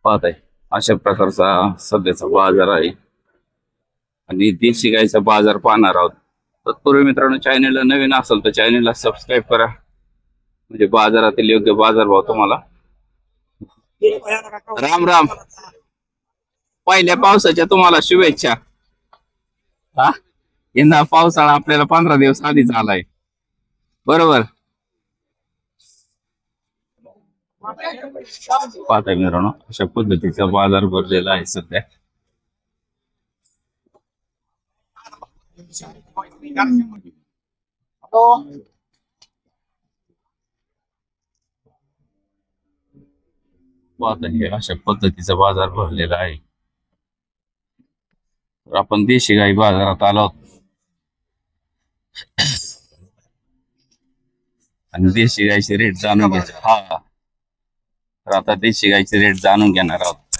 पाहत आहे अशा प्रकारचा सध्याचा बाजार आहे आणि देशी गाईचा बाजार पाहणार आहोत. तत्पूर्वी मित्रांनो, चॅनलला नवीन असेल तर चॅनलला सबस्क्राईब करा, म्हणजे बाजारातील योग्य बाजारभाव तुम्हाला. राम राम. पहिल्या पावसाच्या तुम्हाला शुभेच्छा. हा, यंदा पावसाळा आपल्याला 15 दिवस आधीच आलाय, बरोबर. पाहताय मित्रांनो, अशा पद्धतीचा बाजार भरलेला आहे सध्या. पाहताय अशा पद्धतीचा बाजार भरलेला आहे. तर आपण देशी गाई बाजारात आलो आहोत आणि देशी गाईचे रेट जाणून घ्यायचे. हा, तर आता देशी गाईचे रेट जाणून घेणार आहोत.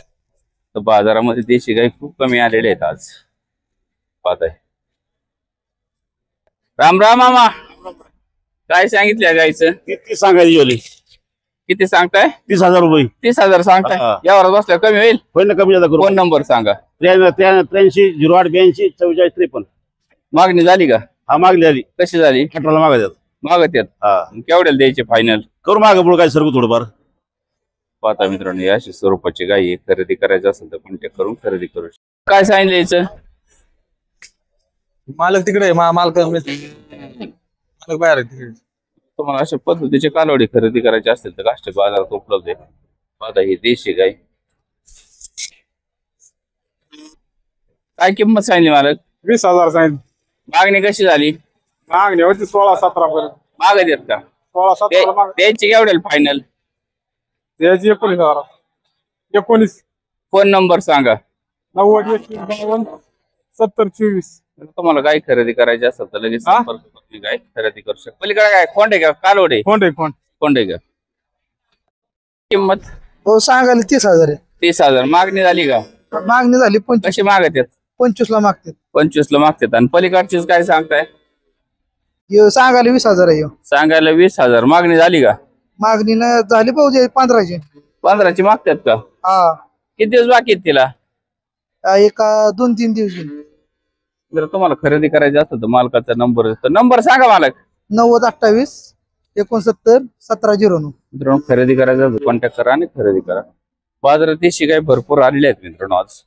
तर बाजारामध्ये देशी गाई खूप कमी आलेले आहेत आज. पाहताय. राम राम मामा, काय सांगितलं गाईचं? किती सांगायची ओली? किती सांगताय? 30,000 रुपये. 30,000 सांगताय. हा. यावर बसल्या कमी होईल? होईल ना, कमी जादा करू. फोन नंबर सांगा. 83 08 82 44 53. मागणी झाली का? हा, मागली आली. कशी झाली? 18ला मागायच्यात. मागत येत. हा, केवढ्याला द्यायचे फायनल? करू मागे पुढे काय सर्व थोडंफार. पाहता मित्रांनो, या अशी स्वरूपाची गाई खरेदी करायची असेल तर कॉन्टॅक्ट करून खरेदी करू शकता. काय सांगितलं याचं? मालक तिकडे मालक बाहेर आहे तिकडे. तुम्हाला अशा पद्धतीचे कालवडी खरेदी करायची असेल तर काष्टी बाजारात उपलब्ध आहे. पाहता ही देशी गाय. काय किंमत सांगितली मालक? 20,000 सांगितलं. मागणी कशी झाली? मागणी होती 16-17 पर्यंत. मागत येत का? 16-17 द्यायची केवढेल फायनल? द्यायची 19,000. 19. फोन नंबर सांगा. 90 21 52 70 24. तुम्हाला गाय खरेदी करायची असेल तर लगेच संपर्क करून गाय खरेदी करू शकता. पलीकडे काय खोंड आहे का कालवडे? कोण खोंड आहे का? किंमत? हो, सांगायला 30,000 आहे. 30,000. मागणी झाली का? मागणी झाली 25. कशी मागत आहेत? 25 ला मागतात. 25 ला मागतात. आणि पलीकडचीच काय सांगताय? सांगायला 20,000 आहे. सांगायला 20,000. मागणी झाली का? मागणी न झाली पाहिजे 15ची. 15ची मागतात का? हा, किती दिवस बाकी आहेत तिला? एका 2-3 दिवशी. जर तुम्हाला खरेदी करायची असेल तर मालकाचा नंबर सांगा मालक. 90 28 69 1709. मित्रांनो, खरेदी करायचं कॉन्टॅक्ट करा आणि खरेदी करा. बाजारात देशी गाय भरपूर आलेले आहेत मित्रांनो आज.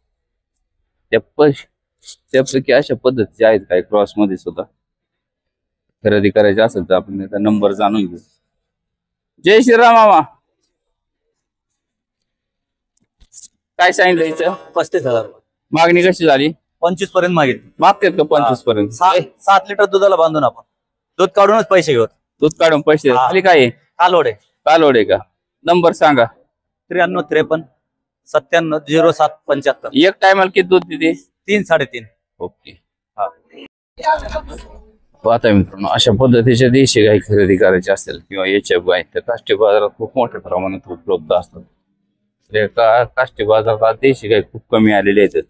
त्यापैकी अशा पद्धतीचे आहेत काही क्रॉस मध्ये सुद्धा. खरेदी करायची असेल तर आपण त्याचा नंबर जाणून घेऊ. जय श्रीराम मामा. काय सांगितलं याचं? 35,000. मागणी कशी झाली? 25 पर्यंत मागितली. मागतात का 25 पर्यंत? 7 लिटर दुधाला बांधून आपण दूध काढूनच पैसे घेऊ. दूध काढून पैसे हा. खाली काय आहे? कालोडे. कालवडे का? नंबर सांगा. 93 53 97 07 75. एक टायमाला किती दूध देते? 3 3.5. ओके. हा. पाहता मित्रांनो, अशा पद्धतीच्या देशी गाय खरेदी करायची असेल किंवा याच्या गाय तर काष्टी बाजारात खूप मोठ्या प्रमाणात उपलब्ध असतात. काष्टी बाजारात देशी गाय खूप कमी आलेले आहेत.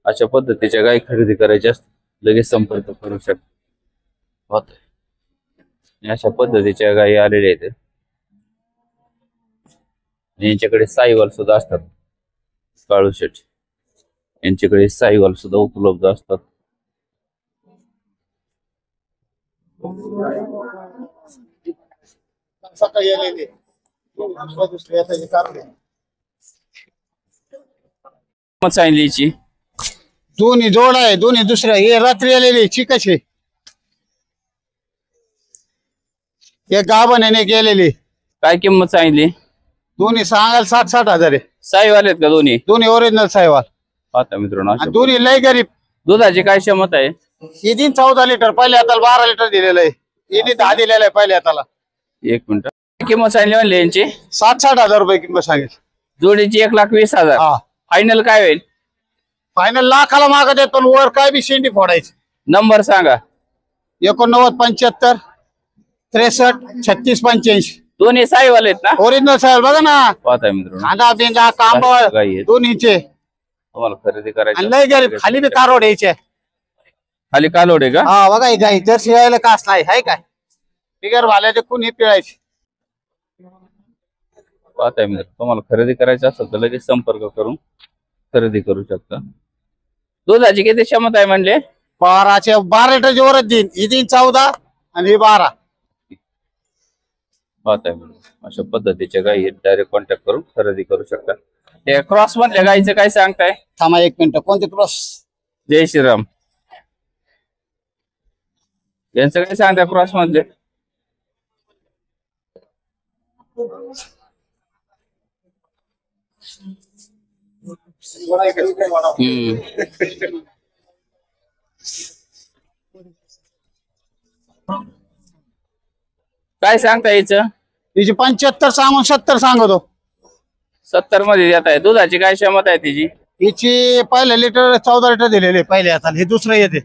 अशा पद्धतीच्या गाय खरेदी करायच्या असतील लगेच संपर्क करू शकता. अशा पद्धतीच्या गायी आलेल्या आहेत. यांच्याकडे साईवाल सुद्धा असतात. काळू शेट यांच्याकडे साईवाल सुद्धा उपलब्ध असतात. किंमत सांगितली याची? दोन्ही जोड आहे, दोन्ही दुसऱ्या. हे रात्री आलेले चिकाचे, हे गाभण आहे गेलेले. काय किंमत सांगितली? दोन्ही सांगायला 60-60 हजार आहे. साईवाल आहेत का दोन्ही? दोन्ही ओरिजिनल साहेबाल. पाहता मित्रांनो, अशा दोन्ही लय गरीब. दुधाची काय क्षमता आहे? हे दिन 14 लिटर, पहिल्या हाताला 12 लिटर दिलेलं आहे. हिने 10 दिलेलं आहे पहिल्या हाताला. एक मिनिट. किंमत सांगितली म्हणले यांची? 60-60 हजार रुपये किंमत सांगितली. जोडीची 1,20,000. हा, फायनल काय होईल? फायनल लाखाला मागत आहेत, पण वर काय बी शेंडी फोडायची. नंबर सांगा. 89 75 63 36 85. दोन्ही साईवाल आहेत ना? ओरिजिनल साहेब बघा ना, पाहता मित्रांनो, कांदा बिंदा कांबळ गाई आहेत. दोन्हीचे. तुम्हाला खरेदी करायची आणि लय गरीब, खाली बी कारवड यायचे. खाली कालवडे का? हा बघा, ही गाई जर्सी गायला कास नाही, हाय काय बिगर भाल्याचे कुणी पिळायचे. पाहताय मित्रांनो, तुम्हाला खरेदी करायचं असेल तर लगेच संपर्क करून खरेदी करू शकता. दुधाची किती क्षमता आहे म्हणले? 12 लिटरची वरच देईन. ही देईन 14 आणि ही 12. पाहताय मित्रांनो, अशा पद्धतीच्या गायी डायरेक्ट कॉन्टॅक्ट करून खरेदी करू शकता. ते क्रॉस मधल्या गायीचं काय सांगताय? थांबा 1 मिनिट. कोणते क्रॉस? जय श्रीराम. यांचं काय सांगताय क्रॉस मधले? काय सांगता याचं? तिची 75 सांगून 70 सांगतो. 70 मध्ये देत आहे. दुधाची काय क्षमता आहे तिची? हिची पहिले लिटर 14 लिटर दिलेले पहिले आता. हे दुसरं येते.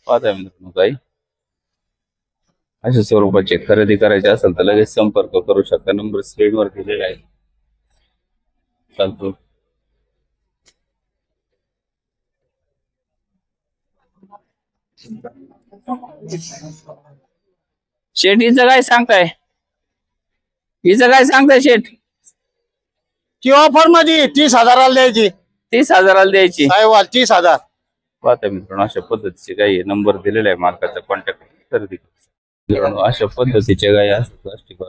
पाहताय मित्रांनो, काही अशा स्वरूपाचे खरेदी करायचे असेल तर लगेच संपर्क करू शकता. नंबर स्क्रीनवर दिलेला आहे. चालतो. शेठ हिचं काय सांगताय? हिचं काय सांगताय शेठ? ती ऑफर मध्ये 30,000 द्यायची. 30,000 द्यायची. साहेब 30,000. पाहता मित्रांनो, अशा पद्धतीचे काही नंबर दिलेला आहे मालकाचा, कॉन्टॅक्ट खरेदी करू शकता. मित्रांनो, अशा पद्धतीच्या गायी असतात प्लास्टिक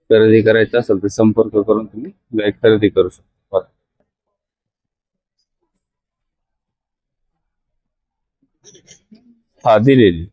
खरेदी करायचं असेल तर संपर्क करून तुम्ही गाय खरेदी करू शकता. हा दिलेली.